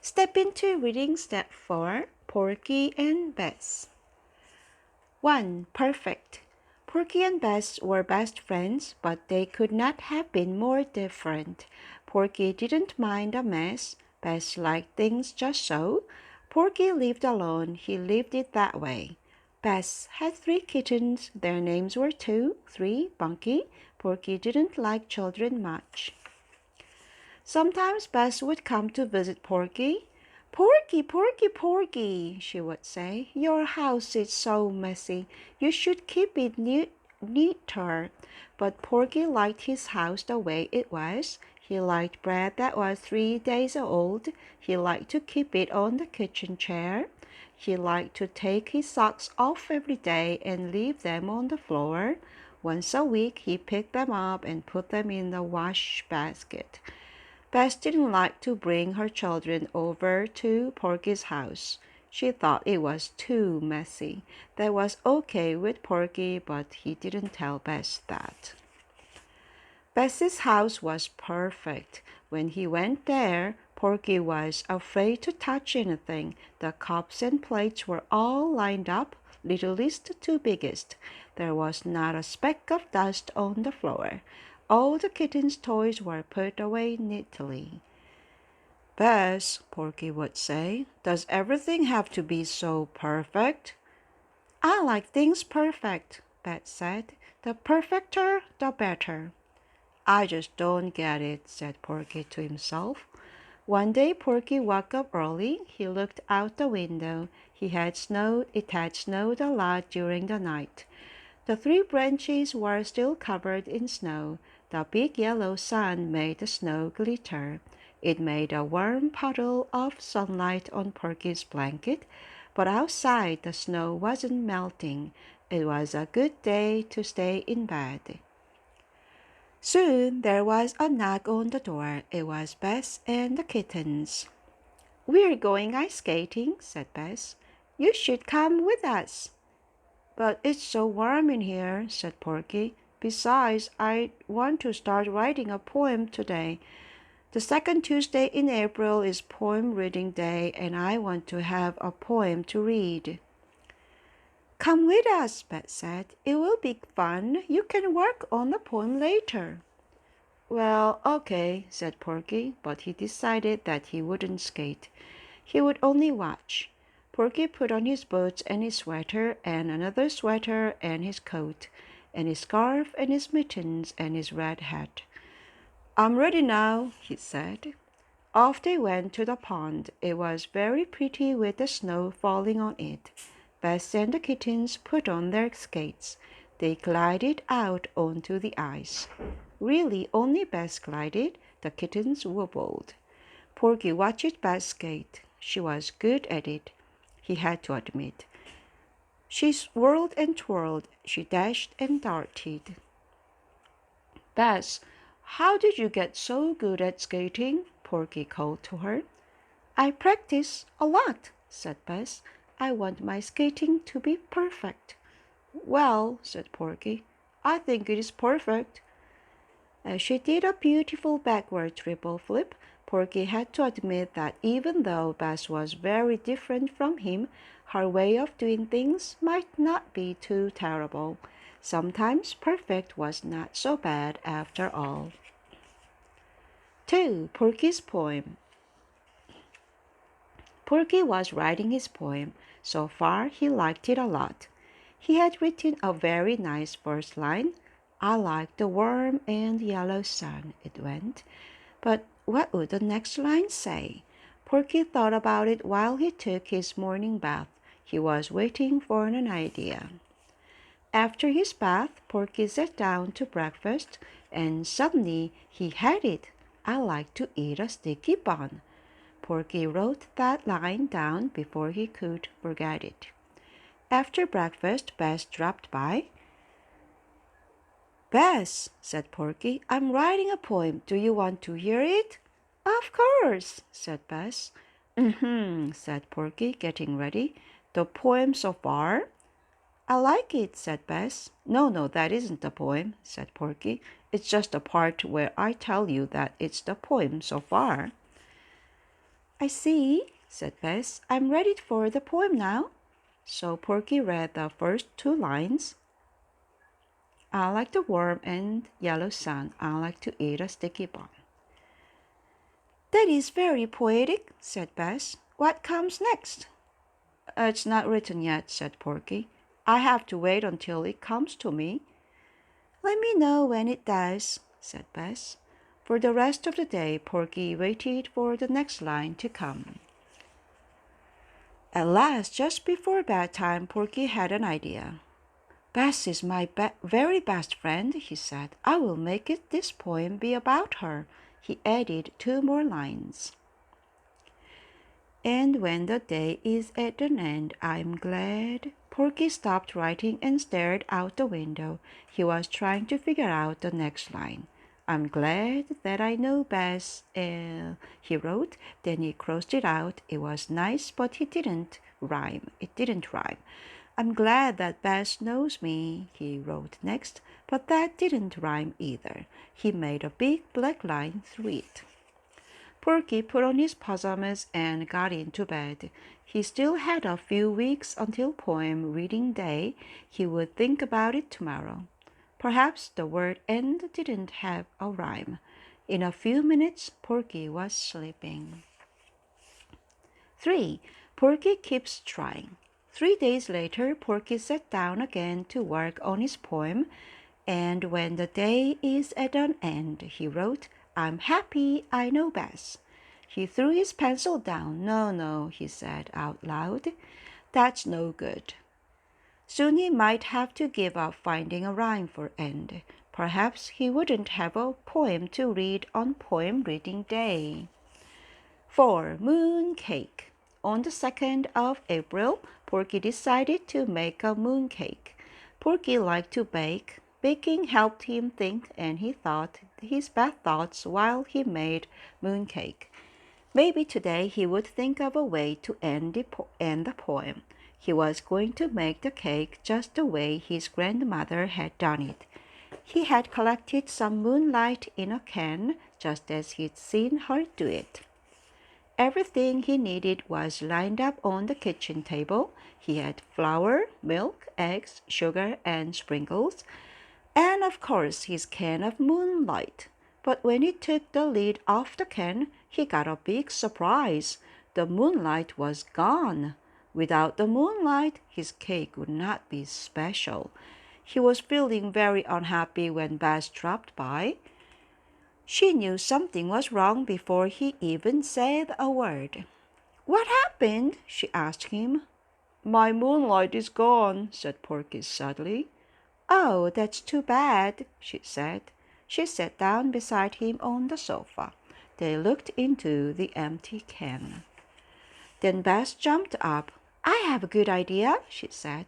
Step into reading step 4, Porky and Bess. 1. Perfect. Porky and Bess were best friends, but they could not have been more different. Porky didn't mind a mess. Bess liked things just so. Porky lived alone. He lived it that way. Bess had 3 kittens. Their names were 2, 3, Bunky. Porky didn't like children much. Sometimes Bess would come to visit Porky. Porky, Porky, Porky, she would say, your house is so messy. You should keep it neater. But Porky liked his house the way it was. He liked bread that was 3 days old. He liked to keep it on the kitchen chair. He liked to take his socks off every day and leave them on the floor. Once a week he picked them up and put them in the wash basket. Bess didn't like to bring her children over to Porky's house. She thought it was too messy. That was okay with Porky, but he didn't tell Bess that. Bess's house was perfect. When he went there, Porky was afraid to touch anything. The cups and plates were all lined up, littlest to biggest. There was not a speck of dust on the floor. All the kittens' toys were put away neatly. Bess, Porky would say, does everything have to be so perfect? I like things perfect, Bess said. The perfecter, the better. I just don't get it, said Porky to himself. One day Porky woke up early. He looked out the window. It had snowed a lot during the night. The 3 branches were still covered in snow. The big yellow sun made the snow glitter. It made a warm puddle of sunlight on Porky's blanket, but outside the snow wasn't melting. It was a good day to stay in bed. Soon there was a knock on the door. It was Bess and the kittens. We're going ice skating, said Bess. You should come with us. But it's so warm in here, said Porky. Besides, I want to start writing a poem today. The second Tuesday in April is poem reading day, and I want to have a poem to read. Come with us, Beth said. It will be fun. You can work on the poem later. Well, okay, said Porky, but he decided that he wouldn't skate. He would only watch. Porky put on his boots and his sweater and another sweater and his coat and his scarf and his mittens and his red hat. I'm ready now, he said. Off they went to the pond. It was very pretty with the snow falling on it. Bess and the kittens put on their skates. They glided out onto the ice. Really, only Bess glided. The kittens wobbled. Porky watched Bess skate. She was good at it, he had to admit. She swirled and twirled. She dashed and darted. Bess, how did you get so good at skating? Porky called to her. I practice a lot, said Bess. I want my skating to be perfect. Well, said Porky, I think it is perfect. As she did a beautiful backward triple flip, Porky had to admit that even though Bess was very different from him, her way of doing things might not be too terrible. Sometimes perfect was not so bad after all. 2. Porky's poem. Porky was writing his poem. So far, he liked it a lot. He had written a very nice first line. I like the warm and yellow sun, it went. But what would the next line say? Porky thought about it while he took his morning bath. He was waiting for an idea. After his bath, Porky sat down to breakfast, and suddenly he had it. I like to eat a sticky bun. Porky wrote that line down before he could forget it. After breakfast, Bess dropped by. Bess, said Porky, I'm writing a poem. Do you want to hear it? Of course, said Bess. Said Porky, getting ready. The poem so far? I like it, said Bess. No, that isn't the poem, said Porky. It's just the part where I tell you that it's the poem so far. I see, said Bess. I'm ready for the poem now. So Porky read the first two lines. I like the warm and yellow sun. I like to eat a sticky bun. That is very poetic, said Bess. What comes next? It's not written yet, said Porky. I have to wait until it comes to me. Let me know when it does, said Bess. For the rest of the day, Porky waited for the next line to come. At last, just before bedtime, Porky had an idea. Bess is my very best friend, he said. I will make this poem be about her. He added two more lines. And when the day is at an end, I'm glad. Porky stopped writing and stared out the window. He was trying to figure out the next line. I'm glad that I know Bess, he wrote. Then he crossed it out. It was nice, but it didn't rhyme. I'm glad that Bess knows me, he wrote next, but that didn't rhyme either. He made a big black line through it. Porky put on his pajamas and got into bed. He still had a few weeks until poem reading day. He would think about it tomorrow. Perhaps the word end didn't have a rhyme. In a few minutes, Porky was sleeping. 3. Porky keeps trying. 3 days later, Porky sat down again to work on his poem, and when the day is at an end, he wrote, I'm happy I know Bess. He threw his pencil down. No, he said out loud. That's no good. Soon he might have to give up finding a rhyme for end. Perhaps he wouldn't have a poem to read on poem reading day. 4. Moon cake. On the 2nd of April, Porky decided to make a moon cake. Porky liked to bake. Baking helped him think, and he thought his best thoughts while he made moon cake. Maybe today he would think of a way to end the poem. He was going to make the cake just the way his grandmother had done it. He had collected some moonlight in a can, just as he'd seen her do it. Everything he needed was lined up on the kitchen table. He had flour, milk, eggs, sugar, and sprinkles, and of course his can of moonlight. But when he took the lid off the can, he got a big surprise. The moonlight was gone. Without the moonlight, his cake would not be special. He was feeling very unhappy when Bess dropped by. She knew something was wrong before he even said a word. What happened? She asked him. My moonlight is gone, said Porky sadly. Oh, that's too bad, she said. She sat down beside him on the sofa. They looked into the empty can. Then Bess jumped up. I have a good idea, she said.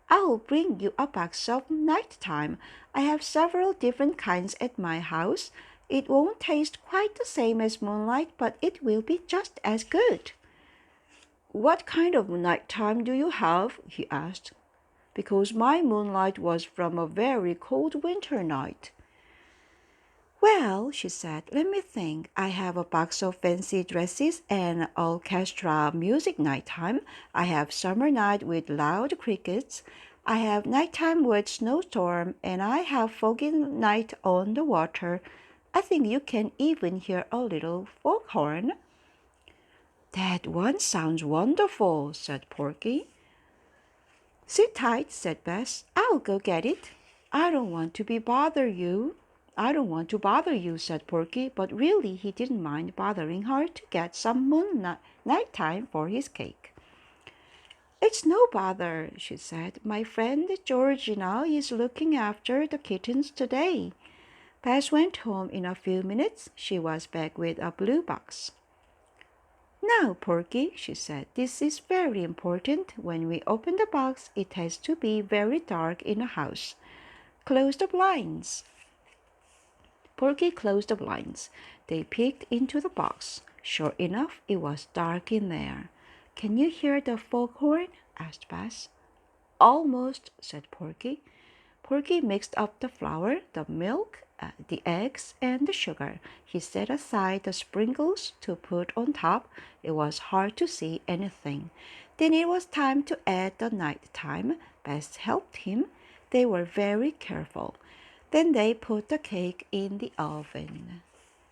I'll bring you a box of nighttime. I have several different kinds at my house. It won't taste quite the same as moonlight, but it will be just as good. What kind of nighttime do you have? He asked. Because my moonlight was from a very cold winter night. Well, she said, let me think. I have a box of fancy dresses and orchestra music nighttime. I have summer night with loud crickets. I have nighttime with snowstorm, and I have foggy night on the water. I think you can even hear a little foghorn. That one sounds wonderful, said Porky. Sit tight, said Bess. I'll go get it. I don't want to bother you, said Porky, but really he didn't mind bothering her to get some nighttime for his cake. It's no bother, she said. My friend Georgina is looking after the kittens today. Bess went home in a few minutes. She was back with a blue box. Now, Porky, she said, this is very important. When we open the box, it has to be very dark in the house. Close the blinds. Porky closed the blinds. They peeked into the box. Sure enough, it was dark in there. Can you hear the foghorn? Asked Bess. Almost, said Porky. Porky mixed up the flour, the milk, the eggs and the sugar. He set aside the sprinkles to put on top. It was hard to see anything. Then it was time to add the night time. Bess helped him. They were very careful. Then they put the cake in the oven.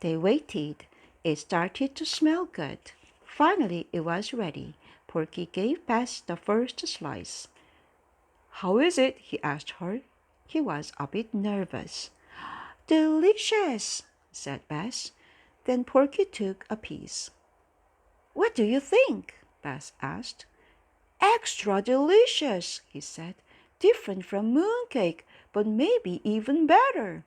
They waited. It started to smell good. Finally, it was ready. Porky gave Bess the first slice. "How is it?" he asked her. He was a bit nervous. "Delicious," said Bess. Then Porky took a piece. "What do you think?" Bess asked. "Extra delicious," he said. "Different from mooncake, but maybe even better."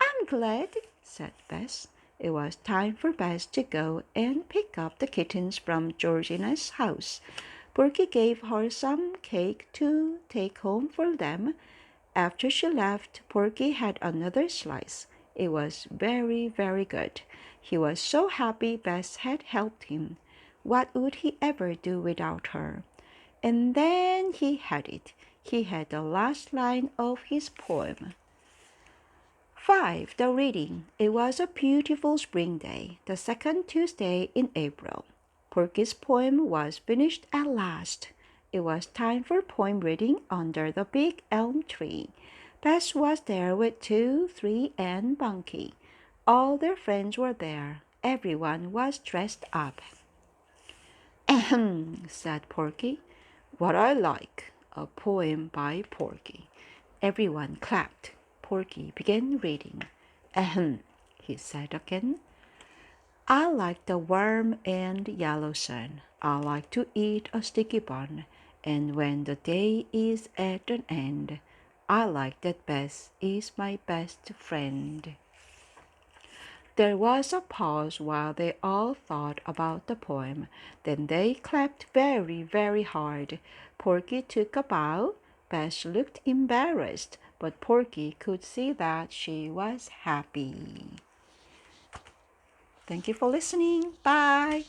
"I'm glad," said Bess. It was time for Bess to go and pick up the kittens from Georgina's house. Porky gave her some cake to take home for them. After she left, Porky had another slice. It was very, very good. He was so happy Bess had helped him. What would he ever do without her? And then he had it. He had the last line of his poem. 5. The reading. It was a beautiful spring day, the second Tuesday in April. Porky's poem was finished at last. It was time for poem reading under the big elm tree. Bess was there with 2, 3, and Bunky. All their friends were there. Everyone was dressed up. "Ahem," said Porky. "What I like, a poem by Porky." Everyone clapped. Porky began reading. "Ahem," he said again. "I like the warm and yellow sun. I like to eat a sticky bun. And when the day is at an end, I like that Bess is my best friend." There was a pause while they all thought about the poem. Then they clapped very, very hard. Porky took a bow. Bess looked embarrassed, but Porky could see that she was happy. Thank you for listening. Bye.